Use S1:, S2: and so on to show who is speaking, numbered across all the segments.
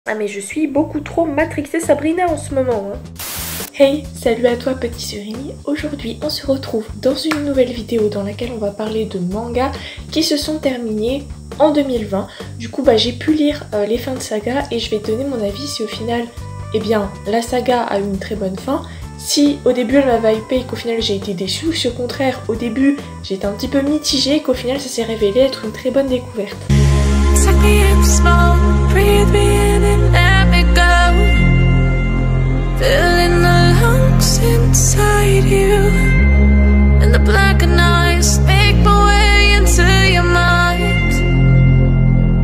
S1: Ah mais je suis beaucoup trop matrixée Sabrina en ce moment. Hein. Hey, salut à toi petit surimi. Aujourd'hui on se retrouve dans une nouvelle vidéo dans laquelle on va parler de mangas qui se sont terminés en 2020. Du coup j'ai pu lire les fins de saga et je vais te donner mon avis si au final, eh bien la saga a eu une très bonne fin. Si au début elle m'avait hypé et qu'au final j'ai été déçue, ou si au contraire au début j'étais un petit peu mitigée et qu'au final ça s'est révélé être une très bonne découverte.
S2: Filling the lungs inside you, and the blackened eyes make my way into your mind,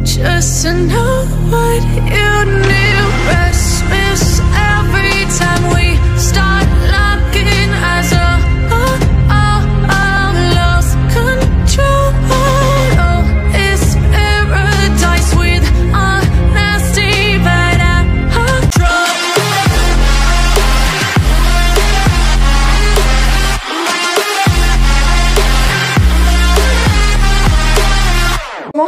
S2: just to know what you knew. Restless every time we start locking eyes. Lost control. Oh, it's paradise with a nasty bad control.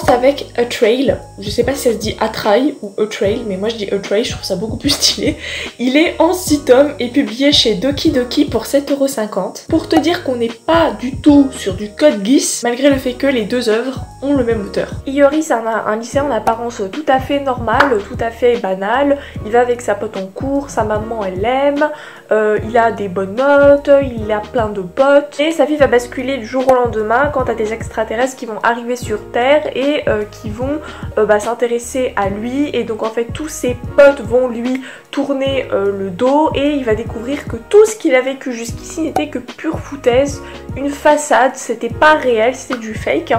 S1: Avec A Trail, je sais pas si ça se dit A Trail ou A Trail, mais moi je dis A Trail, je trouve ça beaucoup plus stylé. Il est en 6 tomes et publié chez Doki Doki pour 7,50 €. Pour te dire qu'on n'est pas du tout sur du code Geass, malgré le fait que les deux œuvres ont le même auteur. Iori c'est un lycéen en apparence tout à fait normal, tout à fait banal. Il va avec sa pote en cours, sa maman elle l'aime, il a des bonnes notes, il a plein de potes. Et sa vie va basculer du jour au lendemain quand t'as des extraterrestres qui vont arriver sur Terre et qui vont s'intéresser à lui, et donc en fait tous ses potes vont lui tourner le dos et il va découvrir que tout ce qu'il a vécu jusqu'ici n'était que pure foutaise, une façade, c'était pas réel, c'était du fake.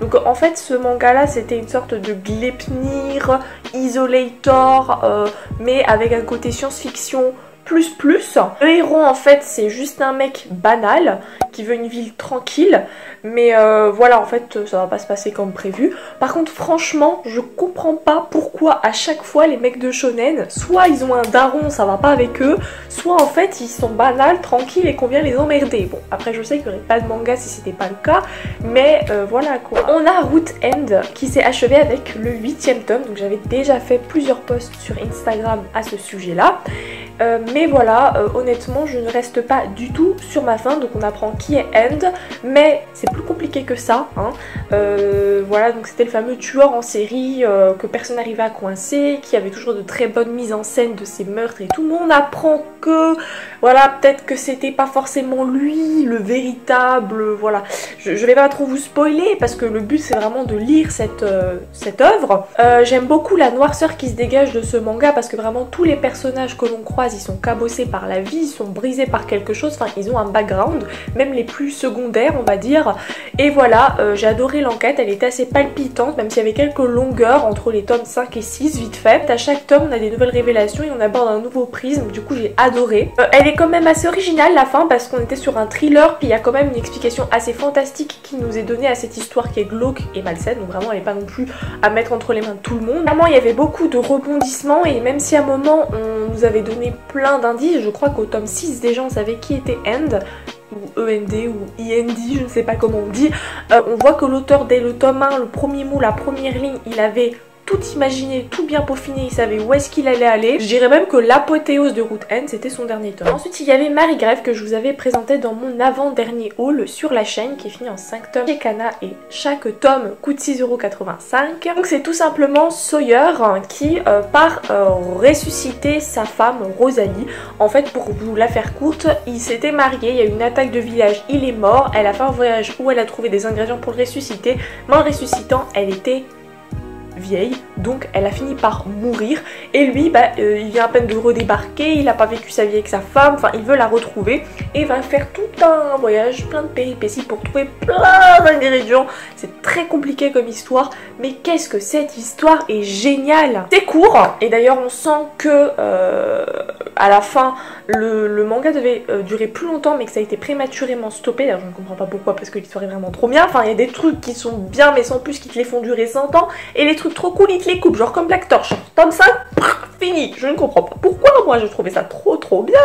S1: Donc en fait ce manga là c'était une sorte de Gleipnir, Isolator, mais avec un côté science-fiction plus. Le héros en fait c'est juste un mec banal qui veut une ville tranquille, mais voilà en fait ça va pas se passer comme prévu. Par contre franchement je comprends pas pourquoi à chaque fois les mecs de shonen, soit ils ont un daron ça va pas avec eux, soit en fait ils sont banals, tranquilles et qu'on vient les emmerder. Bon après je sais qu'il y aurait pas de manga si c'était pas le cas, mais voilà quoi. On a Root End qui s'est achevé avec le 8e tome, donc j'avais déjà fait plusieurs posts sur Instagram à ce sujet là. Mais voilà, honnêtement je ne reste pas du tout sur ma fin, donc on apprend qui est End, mais c'est plus compliqué que ça, hein. Voilà, donc c'était le fameux tueur en série que personne n'arrivait à coincer, qui avait toujours de très bonnes mises en scène de ses meurtres et tout, mais on apprend que, voilà, peut-être que c'était pas forcément lui le véritable, voilà. Je vais pas trop vous spoiler parce que le but c'est vraiment de lire cette œuvre. J'aime beaucoup la noirceur qui se dégage de ce manga parce que vraiment tous les personnages que l'on croise ils sont cabossés par la vie, ils sont brisés par quelque chose, enfin ils ont un background, même les plus secondaires on va dire. Et voilà, j'ai adoré l'enquête, elle était assez palpitante, même s'il y avait quelques longueurs entre les tomes 5 et 6 vite fait. À chaque tome on a des nouvelles révélations et on aborde un nouveau prisme, du coup j'ai adoré. Elle est quand même assez originale la fin parce qu'on était sur un thriller, puis il y a quand même une explication assez fantastique qui nous est donnée à cette histoire qui est glauque et malsaine, donc vraiment elle n'est pas non plus à mettre entre les mains de tout le monde. Vraiment il y avait beaucoup de rebondissements et même si à un moment on nous avait donné plein d'indices, je crois qu'au tome 6 déjà on savait qui était End, ou END ou IND, je ne sais pas comment on dit. On voit que l'auteur dès le tome 1, le premier mot, la première ligne, il avait tout imaginé, tout bien peaufiné, il savait où est-ce qu'il allait aller. Je dirais même que l'apothéose de Root End c'était son dernier tome. Ensuite il y avait Marie Grève que je vous avais présenté dans mon avant-dernier haul sur la chaîne qui est fini en 5 tomes chez Kana et chaque tome coûte 6,85 €. Donc c'est tout simplement Sawyer qui part ressusciter sa femme Rosalie. En fait pour vous la faire courte, il s'était marié, il y a eu une attaque de village, il est mort, elle a fait un voyage où elle a trouvé des ingrédients pour le ressusciter, mais en le ressuscitant elle était vieille, donc elle a fini par mourir et lui il vient à peine de redébarquer, il n'a pas vécu sa vie avec sa femme, enfin il veut la retrouver et va faire tout un voyage, plein de péripéties pour trouver plein d'ingrédients. C'est très compliqué comme histoire, mais qu'est-ce que cette histoire est géniale. C'est court et d'ailleurs on sent que à la fin le manga devait durer plus longtemps mais que ça a été prématurément stoppé. D'ailleurs je ne comprends pas pourquoi parce que l'histoire est vraiment trop bien, enfin il y a des trucs qui sont bien mais sans plus qui te les font durer 100 ans et les trucs trop cool ils te les coupent, genre comme Black Torch, tome 5, fini. Je ne comprends pas pourquoi, moi je trouvais ça trop bien.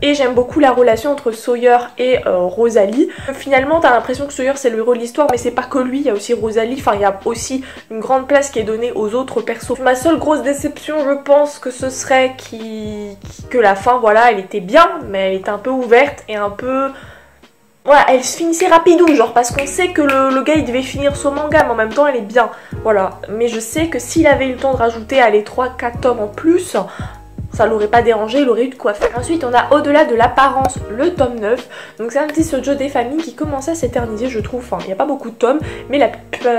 S1: Et j'aime beaucoup la relation entre Sawyer et Rosalie. Finalement t'as l'impression que Sawyer c'est le héros de l'histoire, mais c'est pas que lui, il y a aussi Rosalie, enfin il y a aussi une grande place qui est donnée aux autres persos. Ma seule grosse déception je pense que ce serait que la fin, voilà, elle était bien, mais elle était un peu ouverte et un peu... Voilà, elle se finissait rapidou, genre parce qu'on sait que le gars il devait finir son manga, mais en même temps elle est bien. Voilà, mais je sais que s'il avait eu le temps de rajouter les 3-4 tomes en plus, ça l'aurait pas dérangé, il aurait eu de quoi faire. Ensuite on a Au-delà de l'apparence, le tome 9. Donc c'est un petit shoujo des familles qui commençait à s'éterniser je trouve. Enfin il n'y a pas beaucoup de tomes, mais la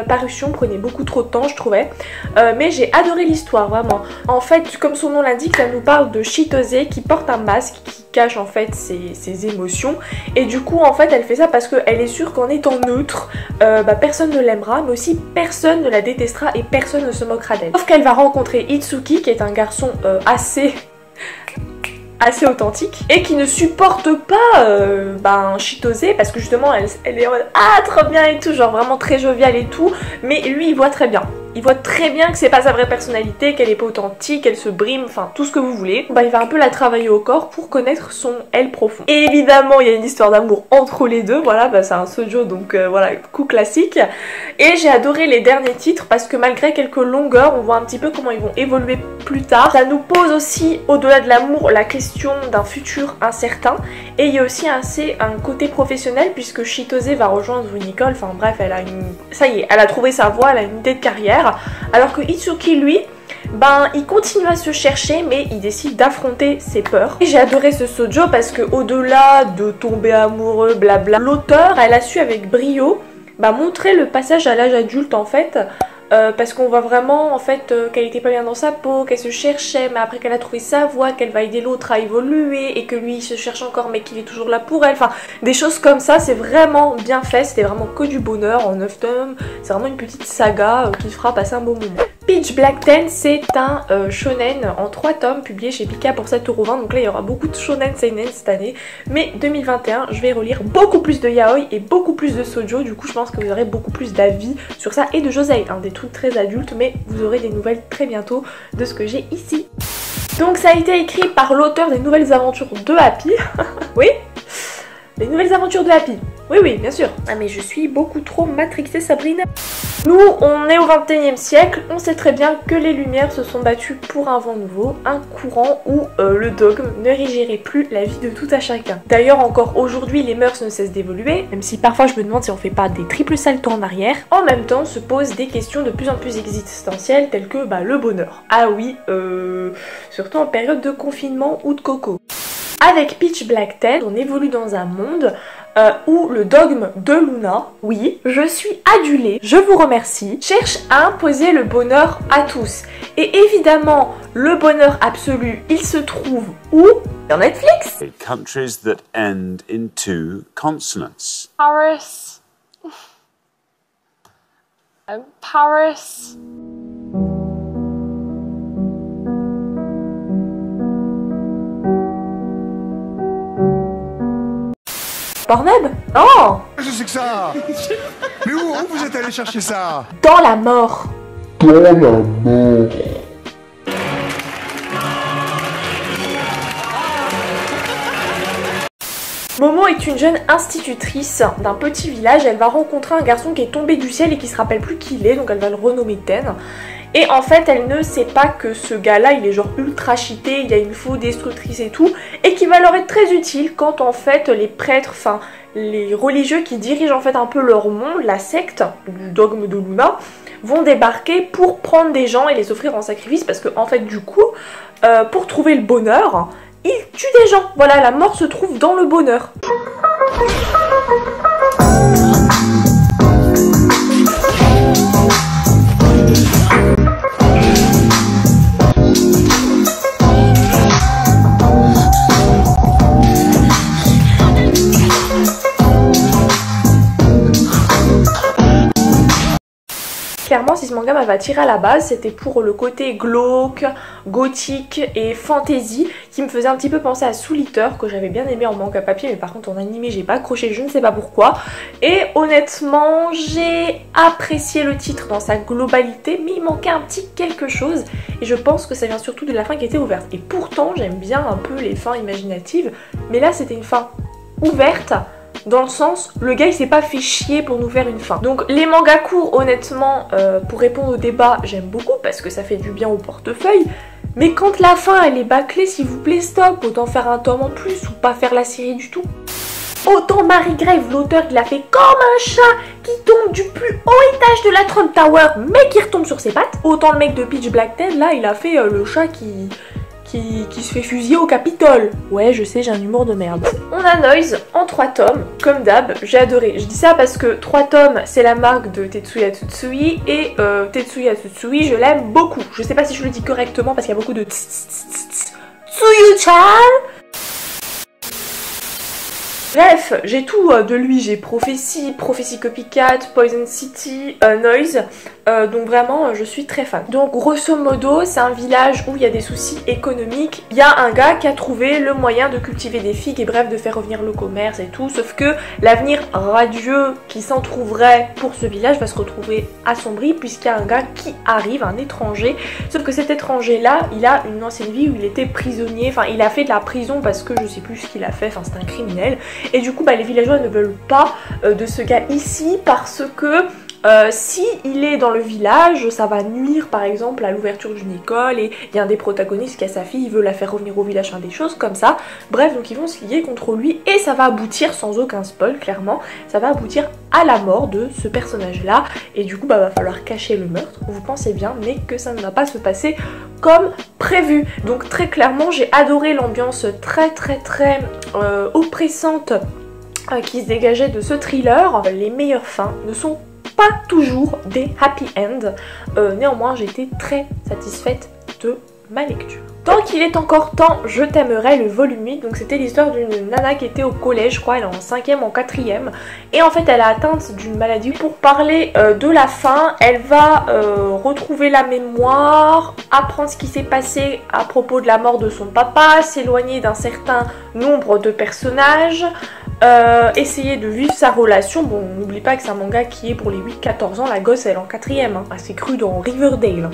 S1: parution prenait beaucoup trop de temps je trouvais. Mais j'ai adoré l'histoire vraiment. En fait comme son nom l'indique, ça nous parle de Chitose qui porte un masque qui cache en fait ses émotions. Et du coup en fait elle fait ça parce qu'elle est sûre qu'en étant neutre, personne ne l'aimera, mais aussi personne ne la détestera et personne ne se moquera d'elle. Sauf qu'elle va rencontrer Itsuki qui est un garçon assez authentique et qui ne supporte pas Chitose parce que justement elle est en mode ah trop bien et tout, genre vraiment très joviale et tout, mais lui il voit très bien. Il voit très bien que c'est pas sa vraie personnalité, qu'elle est pas authentique, qu'elle se brime, enfin tout ce que vous voulez. Il va un peu la travailler au corps pour connaître son elle profond. Et évidemment il y a une histoire d'amour entre les deux, voilà, c'est un shoujo donc voilà, coup classique. Et j'ai adoré les derniers titres parce que malgré quelques longueurs, on voit un petit peu comment ils vont évoluer plus tard. Ça nous pose aussi au-delà de l'amour la question d'un futur incertain. Et il y a aussi un côté professionnel puisque Chitose va rejoindre une école, enfin bref, ça y est, elle a trouvé sa voie, elle a une idée de carrière. Alors que Itsuki lui, il continue à se chercher mais il décide d'affronter ses peurs. Et j'ai adoré ce shoujo parce que au-delà de tomber amoureux blabla, l'auteur elle a su avec brio montrer le passage à l'âge adulte en fait. Parce qu'on voit vraiment en fait qu'elle était pas bien dans sa peau, qu'elle se cherchait, mais après qu'elle a trouvé sa voie, qu'elle va aider l'autre à évoluer et que lui il se cherche encore mais qu'il est toujours là pour elle, enfin des choses comme ça. C'est vraiment bien fait, c'était vraiment que du bonheur en 9 tomes, c'est vraiment une petite saga qui fera passer un bon moment. Peach Black 10 c'est un shonen en 3 tomes publié chez Pika pour 7,20 €, donc là il y aura beaucoup de shonen seinen cette année, mais 2021 je vais relire beaucoup plus de yaoi et beaucoup plus de shoujo, du coup je pense que vous aurez beaucoup plus d'avis sur ça et de josei, des trucs très adultes, mais vous aurez des nouvelles très bientôt de ce que j'ai ici. Donc ça a été écrit par l'auteur des nouvelles aventures de Happy. Oui, les nouvelles aventures de Happy. Oui, oui, bien sûr. Ah mais je suis beaucoup trop matrixée Sabrina. Nous, on est au 21e siècle, on sait très bien que les Lumières se sont battues pour un vent nouveau, un courant où le dogme ne régirait plus la vie de tout à chacun. D'ailleurs, encore aujourd'hui, les mœurs ne cessent d'évoluer, même si parfois je me demande si on fait pas des triples saltos en arrière. En même temps, se posent des questions de plus en plus existentielles, telles que le bonheur. Ah oui, surtout en période de confinement ou de coco. Avec Peach Black 10, on évolue dans un monde où le dogme de Luna, oui, je suis adulée, je vous remercie, cherche à imposer le bonheur à tous. Et évidemment, le bonheur absolu, il se trouve où? Sur Netflix.
S3: Countries that end in 2 consonants.
S4: Paris. Paris.
S1: Pornhub? Oh!
S5: Qu'est-ce que c'est que ça? Mais où vous êtes allé chercher ça?
S1: Dans la mort.
S5: Dans la mort.
S1: Momo est une jeune institutrice d'un petit village. Elle va rencontrer un garçon qui est tombé du ciel et qui se rappelle plus qui il est, donc elle va le renommer Ten. Et en fait elle ne sait pas que ce gars là il est genre ultra cheaté, il y a une faux destructrice et tout, et qui va leur être très utile quand en fait les prêtres, enfin les religieux qui dirigent en fait un peu leur monde, la secte du dogme de Luna, vont débarquer pour prendre des gens et les offrir en sacrifice parce que en fait du coup pour trouver le bonheur ils tuent des gens. Voilà, la mort se trouve dans le bonheur. Clairement, si ce manga m'avait attiré à la base, c'était pour le côté glauque, gothique et fantasy qui me faisait un petit peu penser à Soul Eater que j'avais bien aimé en manga papier, mais par contre en animé j'ai pas accroché, je ne sais pas pourquoi. Et honnêtement j'ai apprécié le titre dans sa globalité, mais il manquait un petit quelque chose et je pense que ça vient surtout de la fin qui était ouverte. Et pourtant j'aime bien un peu les fins imaginatives, mais là c'était une fin ouverte. Dans le sens, le gars il s'est pas fait chier pour nous faire une fin. Donc les mangas courts, honnêtement, pour répondre au débat, j'aime beaucoup parce que ça fait du bien au portefeuille. Mais quand la fin elle est bâclée, s'il vous plaît, stop. Autant faire un tome en plus ou pas faire la série du tout. Autant Marie Grave, l'auteur, il a fait comme un chat qui tombe du plus haut étage de la Trump Tower mais qui retombe sur ses pattes. Autant le mec de Pitch Black 10, là, il a fait le chat qui se fait fusiller au Capitole. Ouais, je sais, j'ai un humour de merde. On a Noise en 3 tomes, comme d'hab, j'ai adoré. Je dis ça parce que 3 tomes, c'est la marque de Tetsuya Tsutsui, et Tetsuya Tsutsui, je l'aime beaucoup. Je sais pas si je le dis correctement parce qu'il y a beaucoup de Tsuyu-chan. Bref, j'ai tout de lui, j'ai Prophecy, Prophecy Copycat, Poison City, Noise, donc vraiment je suis très fan. Donc grosso modo c'est un village où il y a des soucis économiques, il y a un gars qui a trouvé le moyen de cultiver des figues et bref de faire revenir le commerce et tout, sauf que l'avenir radieux qui s'en trouverait pour ce village va se retrouver assombri puisqu'il y a un gars qui arrive, un étranger, sauf que cet étranger là il a une ancienne vie où il était prisonnier, enfin il a fait de la prison parce que je sais plus ce qu'il a fait, enfin c'est un criminel. Et du coup les villageois ne veulent pas de ce gars ici parce que si il est dans le village, ça va nuire par exemple à l'ouverture d'une école et il y a un des protagonistes qui a sa fille, il veut la faire revenir au village, des choses comme ça. Bref, donc ils vont se lier contre lui et ça va aboutir, sans aucun spoil clairement, ça va aboutir à la mort de ce personnage là et du coup va falloir cacher le meurtre, vous pensez bien, mais que ça ne va pas se passer comme prévu. Donc très clairement j'ai adoré l'ambiance très oppressante qui se dégageait de ce thriller. Les meilleures fins ne sont pas toujours des happy end. Néanmoins j'ai été très satisfaite de ma lecture. Tant qu'il est encore temps, je t'aimerai le volume 8. Donc c'était l'histoire d'une nana qui était au collège, je crois, elle est en 5e, en 4e. Et en fait elle est atteinte d'une maladie. Pour parler de la fin, elle va retrouver la mémoire, apprendre ce qui s'est passé à propos de la mort de son papa, s'éloigner d'un certain nombre de personnages, essayer de vivre sa relation. Bon, n'oublie pas que c'est un manga qui est pour les 8-14 ans, la gosse elle est en 4e, hein. C'est cru dans Riverdale.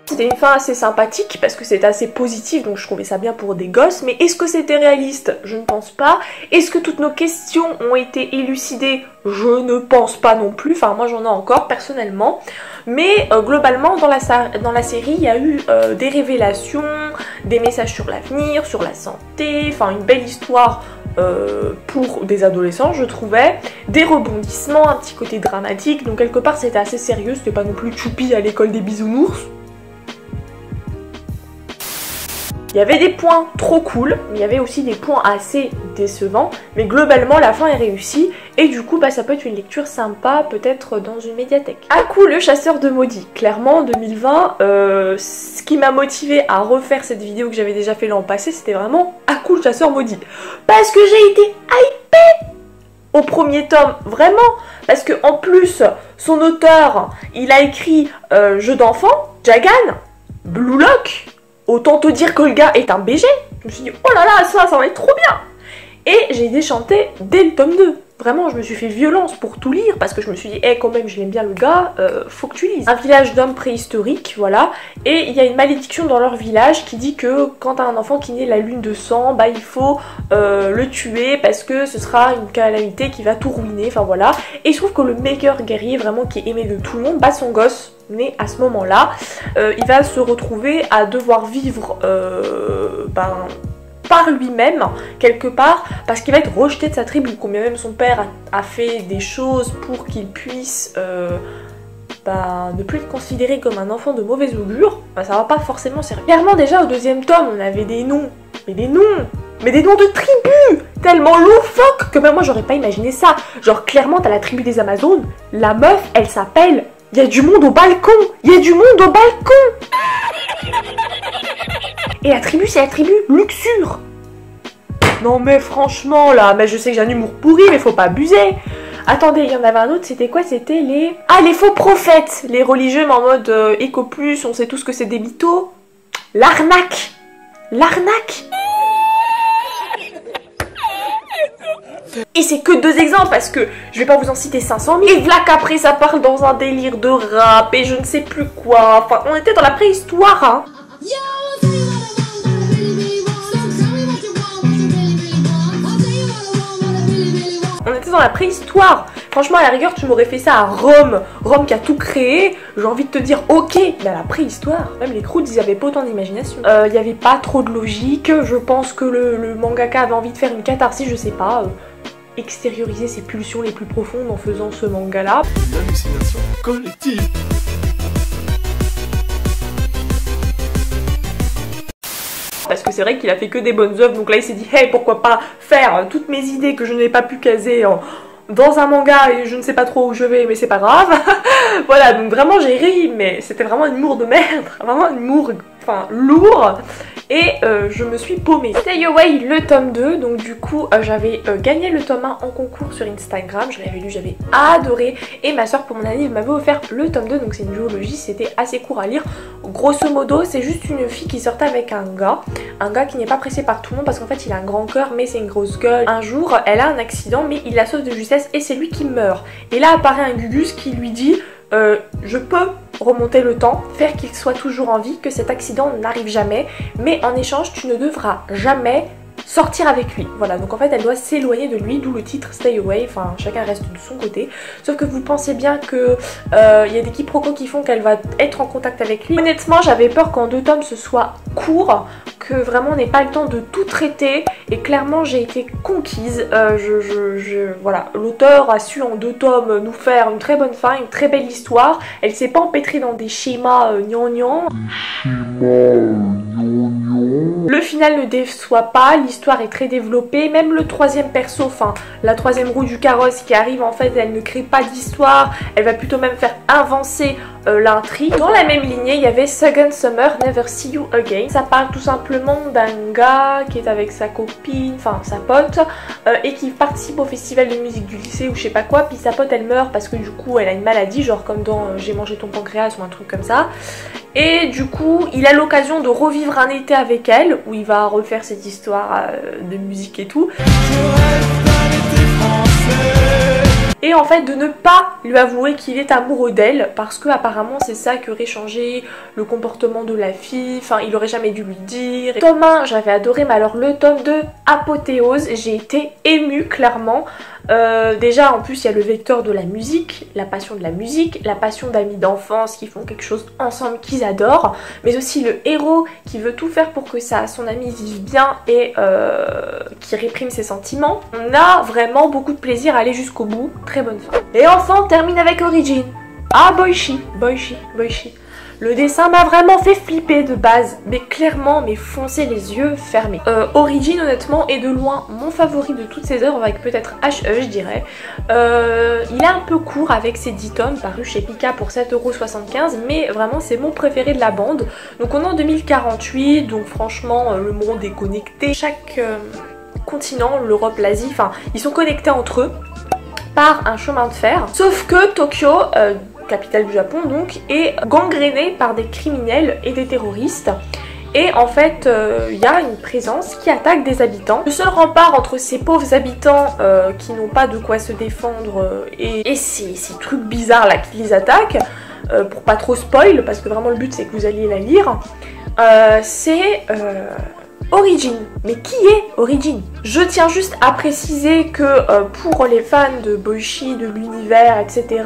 S1: C'était une fin assez sympathique parce que c'était assez positif, donc je trouvais ça bien pour des gosses. Mais est-ce que c'était réaliste? Je ne pense pas. Est-ce que toutes nos questions ont été élucidées? Je ne pense pas non plus. Enfin, moi j'en ai encore personnellement. Mais globalement, dans la série, il y a eu des révélations, des messages sur l'avenir, sur la santé, enfin une belle histoire pour des adolescents, je trouvais, des rebondissements, un petit côté dramatique. Donc quelque part c'était assez sérieux, c'était pas non plus choupi à l'école des bisounours. Il y avait des points trop cool, mais il y avait aussi des points assez décevants, mais globalement la fin est réussie et du coup ça peut être une lecture sympa, peut-être dans une médiathèque. Aku le chasseur de maudits, clairement en 2020, ce qui m'a motivé à refaire cette vidéo que j'avais déjà fait l'an passé, c'était vraiment Aku le chasseur maudit. Parce que j'ai été hypée au premier tome, vraiment, parce que en plus son auteur, il a écrit Jeu d'enfant, Jagan, Blue Lock. Autant te dire que le gars est un BG. Je me suis dit, oh là là, ça va être trop bien. Et j'ai déchanté dès le tome 2. Vraiment, je me suis fait violence pour tout lire parce que je me suis dit, hey, quand même, je l'aime bien le gars, faut que tu lises. Un village d'hommes préhistoriques, voilà. Et il y a une malédiction dans leur village qui dit que quand t'as un enfant qui naît la lune de sang, bah il faut le tuer parce que ce sera une calamité qui va tout ruiner, enfin voilà. Et il se trouve que le meilleur guerrier, vraiment qui est aimé de tout le monde, bah son gosse, né à ce moment-là, il va se retrouver à devoir vivre par lui-même quelque part parce qu'il va être rejeté de sa tribu, combien même son père a fait des choses pour qu'il puisse ne plus être considéré comme un enfant de mauvais augure, bah, ça va pas forcément servir. Clairement déjà au deuxième tome on avait des noms, mais des noms de tribus tellement loufoques que même moi j'aurais pas imaginé ça. Genre clairement t'as la tribu des Amazones, la meuf elle s'appelle Il y a du monde au balcon. Il y a du monde au balcon. Et la tribu, c'est la tribu Luxure. Non mais franchement là, mais je sais que j'ai un humour pourri, mais faut pas abuser. Attendez, il y en avait un autre, c'était quoi? C'était les... Ah, les faux prophètes. Les religieux, mais en mode éco plus, on sait tous que c'est des mythos. L'arnaque. L'arnaque. Et c'est que 2 exemples parce que je vais pas vous en citer 500 000. Et voilà qu'après ça parle dans un délire de rap et je ne sais plus quoi. Enfin, on était dans la préhistoire, hein. On était dans la préhistoire. Franchement, à la rigueur, tu m'aurais fait ça à Rome. Rome qui a tout créé. J'ai envie de te dire, ok, mais à la préhistoire, même les Croods, ils avaient pas autant d'imagination. Il y avait pas trop de logique. Je pense que le mangaka avait envie de faire une catharsis, je sais pas. Extérioriser ses pulsions les plus profondes en faisant ce manga-là.
S5: Une hallucination collective.
S1: Parce que c'est vrai qu'il a fait que des bonnes œuvres, donc là il s'est dit hey, pourquoi pas faire toutes mes idées que je n'ai pas pu caser dans un manga et je ne sais pas trop où je vais, mais c'est pas grave. Voilà, donc vraiment j'ai ri, mais c'était vraiment un humour de merde, vraiment un humour lourd. Et je me suis paumée. Stay Away, le tome 2, donc du coup j'avais gagné le tome 1 en concours sur Instagram, je l'avais lu, j'avais adoré. Et ma soeur pour mon année m'avait offert le tome 2, donc c'est une duologie, c'était assez court à lire. Grosso modo, c'est juste une fille qui sortait avec un gars qui n'est pas pressé par tout le monde parce qu'en fait il a un grand cœur mais c'est une grosse gueule. Un jour, elle a un accident mais il la sauve de justesse et c'est lui qui meurt. Et là apparaît un Gugus qui lui dit je peux remonter le temps, faire qu'il soit toujours en vie, que cet accident n'arrive jamais, mais en échange tu ne devras jamais sortir avec lui. Voilà, donc en fait elle doit s'éloigner de lui, d'où le titre Stay Away, enfin chacun reste de son côté. Sauf que vous pensez bien que y a des quiproquos qui font qu'elle va être en contact avec lui. Honnêtement j'avais peur qu'en 2 tomes ce soit court, que vraiment on n'ait pas le temps de tout traiter et clairement j'ai été conquise. Voilà, l'auteur a su en 2 tomes nous faire une très bonne fin, une très belle histoire. Elle s'est pas empêtrée dans des schémas gnangnan. Le final ne déçoit pas, l'histoire est très développée, même le 3e perso, enfin la 3e roue du carrosse qui arrive, en fait elle ne crée pas d'histoire, elle va plutôt même faire avancer l'intrigue. Dans la même lignée, il y avait Second Summer, Never See You Again. Ça parle tout simplement d'un gars qui est avec sa copine, enfin sa pote, et qui participe au festival de musique du lycée ou je sais pas quoi, puis sa pote elle meurt parce que du coup elle a une maladie, genre comme dans J'ai mangé ton pancréas ou un truc comme ça. Et du coup, il a l'occasion de revivre un été avec elle, où il va refaire cette histoire de musique et tout. Et en fait de ne pas lui avouer qu'il est amoureux d'elle, parce que apparemment c'est ça qui aurait changé le comportement de la fille, enfin il aurait jamais dû lui dire. Tome 1 j'avais adoré, mais alors le tome 2, apothéose, j'ai été émue clairement. Déjà en plus il y a le vecteur de la musique, la passion de la musique, la passion d'amis d'enfance qui font quelque chose ensemble qu'ils adorent, mais aussi le héros qui veut tout faire pour que son ami vive bien et qui réprime ses sentiments. On a vraiment beaucoup de plaisir à aller jusqu'au bout, très bonne fin. Et enfin on termine avec Origin. Ah Boichi. Le dessin m'a vraiment fait flipper de base, mais clairement, mais foncez les yeux fermés. Origin, honnêtement, est de loin mon favori de toutes ces œuvres, avec peut-être HE, je dirais. Il est un peu court avec ses 10 tomes, parus chez Pika pour 7,75 €, mais vraiment, c'est mon préféré de la bande. Donc on est en 2048, donc franchement, le monde est connecté. Chaque continent, l'Europe, l'Asie, enfin, ils sont connectés entre eux par un chemin de fer. Sauf que Tokyo, capitale du Japon donc, est gangrénée par des criminels et des terroristes. Et en fait, il y a une présence qui attaque des habitants. Le seul rempart entre ces pauvres habitants qui n'ont pas de quoi se défendre et ces trucs bizarres là qui les attaquent, pour pas trop spoil, parce que vraiment le but c'est que vous alliez la lire, c'est... Origin. Mais qui est Origin? Je tiens juste à préciser que pour les fans de Boichi, de l'univers, etc.,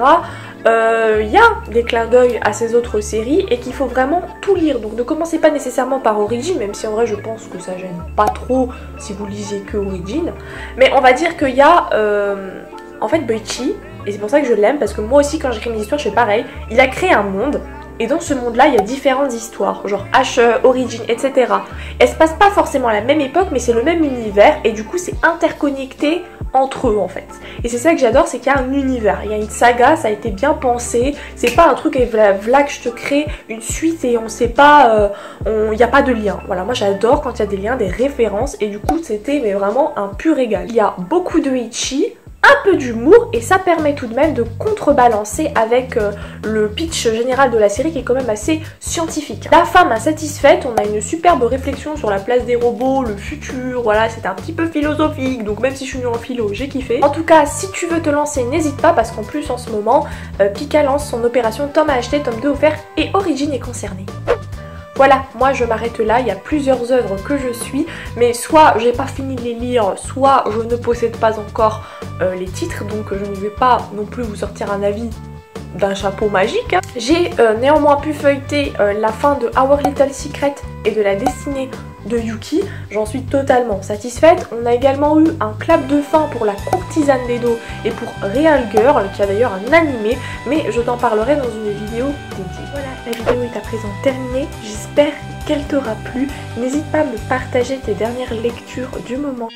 S1: il y a des clins d'œil à ces autres séries et qu'il faut vraiment tout lire. Donc ne commencez pas nécessairement par Origin, même si en vrai je pense que ça gêne pas trop si vous lisez que Origin. Mais on va dire qu'il y a en fait Boichi, et c'est pour ça que je l'aime, parce que moi aussi quand j'écris mes histoires je fais pareil. Il a créé un monde. Et dans ce monde-là, il y a différentes histoires, genre H, Origin, etc. Elles se passent pas forcément à la même époque, mais c'est le même univers, et du coup c'est interconnecté entre eux en fait. Et c'est ça que j'adore, c'est qu'il y a un univers, il y a une saga, ça a été bien pensé, c'est pas un truc et voilà que je te crée une suite et on sait pas, il n'y a pas de lien. Voilà, moi j'adore quand il y a des liens, des références, et du coup c'était mais vraiment un pur régal. Il y a beaucoup de Ichi, un peu d'humour et ça permet tout de même de contrebalancer avec le pitch général de la série qui est quand même assez scientifique. La femme insatisfaite, on a une superbe réflexion sur la place des robots, le futur, voilà, c'est un petit peu philosophique, donc même si je suis nulle en philo, j'ai kiffé. En tout cas, si tu veux te lancer, n'hésite pas parce qu'en plus en ce moment, Pika lance son opération tome à acheter, tome 2 offert et Origin est concernée. Voilà, moi je m'arrête là, il y a plusieurs œuvres que je suis, mais soit j'ai pas fini de les lire, soit je ne possède pas encore les titres, donc je ne vais pas non plus vous sortir un avis d'un chapeau magique. Hein. J'ai néanmoins pu feuilleter la fin de Our Little Secret et de la destinée de Yuki, j'en suis totalement satisfaite. On a également eu un clap de fin pour la courtisane d'Edo et pour Real Girl, qui a d'ailleurs un animé, mais je t'en parlerai dans une vidéo dédiée. Voilà, la vidéo est à présent terminée, j'espère qu'elle t'aura plu. N'hésite pas à me partager tes dernières lectures du moment.